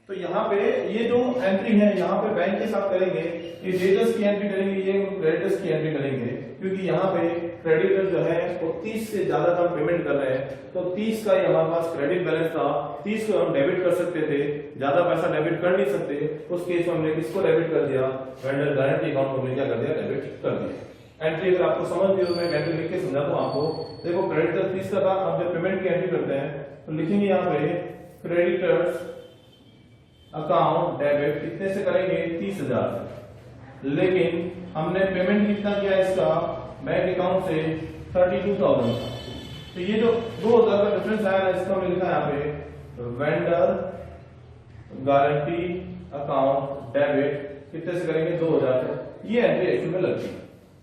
तो यहाँ पे ये जो एंट्री है यहाँ पे बैंक के साथ करेंगे, ये डेटर्स की एंट्री करेंगे, ये क्रेडिटर्स की एंट्री करेंगे, क्योंकि यहाँ पे क्रेडिटर जो है वो 30 से ज्यादा हम पेमेंट कर रहे हैं, तो 30 का ही हमारे पास क्रेडिट बैलेंस था, 30 को हम डेबिट कर सकते थे, ज्यादा पैसा डेबिट कर नहीं सकते, उस केस में हमने किसको डेबिट कर दिया, वेंडर गारंटी अकाउंट को हमने क्या कर दिया, डेबिट कर दिया। एंट्री अगर आपको समझ गई तो मैं एंट्री लिख के समझाता हूँ आपको। देखो क्रेडिटर 30 का था, अब जब पेमेंट की एंट्री करते हैं तो लिखेंगे यहाँ पे क्रेडिटर्स अकाउंट डेबिट कितने से करेंगे, 30,000, लेकिन हमने पेमेंट कितना किया इसका बैंक अकाउंट से 32,000 का, तो ये जो 2,000 का डिफरेंस आया ना, इसका हमने लिखा यहाँ पे वेंडर गारंटी अकाउंट डेबिट कितने से करेंगे, 2,000 से। ये एंट्री एक्चुअल में लगती है,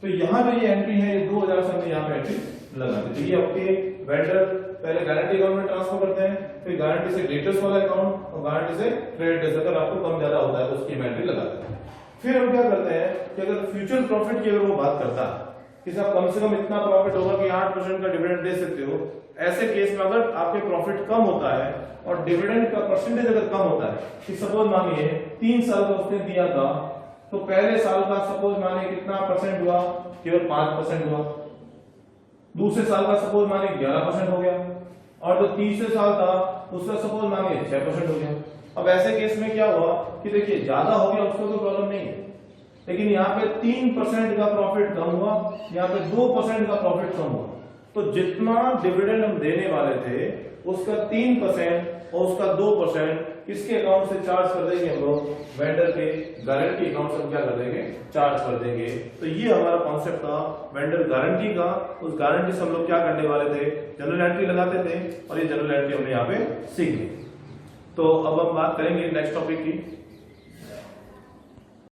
तो यहाँ पे ये एंट्री है, ये 2,000 से हमने यहाँ पे एंट्री लगा दी। तो ये आपके वेंडर पहले गारंटी अकाउंट में ट्रांसफर करते हैं, फिर गारंटी से डेटर्स वाला अकाउंट और गारंटी से क्रेडिटर्स, अगर आपको कम ज्यादा होता है तो उसकी एंट्री लगाते हैं। फिर हम क्या करते हैं कि अगर फ्यूचर प्रॉफिट की अगर वो बात करता है कि साहब कम से कम इतना प्रॉफिट होगा कि 8% का डिविडेंड दे सकते हो, ऐसे केस में अगर आपके प्रॉफिट कम होता है और डिविडेंड का परसेंटेज अगर कम होता है, कि सपोज मानिए 3 साल का उसने दिया था, तो पहले साल का सपोज मानिए कितना परसेंट हुआ, केवल 5% हुआ, दूसरे साल का सपोज मानिए 11% हो गया, और जो तीसरे साल था उसका सपोज मानिए 6% हो गया। अब ऐसे केस में क्या हुआ कि देखिए ज्यादा हो गया उसको तो प्रॉब्लम नहीं है, लेकिन यहाँ पे 3% का प्रॉफिट कम हुआ, यहाँ पे 2% का प्रॉफिट कम हुआ, तो जितना डिविडेंड हम देने वाले थे उसका 3% और उसका 2% किसके अकाउंट से चार्ज कर देंगे, हम लोग वेंडर के गारंटी अकाउंट से क्या कर देंगे, चार्ज कर देंगे। तो ये हमारा कॉन्सेप्ट था वेंडर गारंटी का। उस गारंटी से हम लोग क्या करने वाले थे, जनरल एंट्री लगाते थे, और ये जनरल एंट्री हमने यहाँ पे सीख ली। तो अब हम बात करेंगे नेक्स्ट टॉपिक की।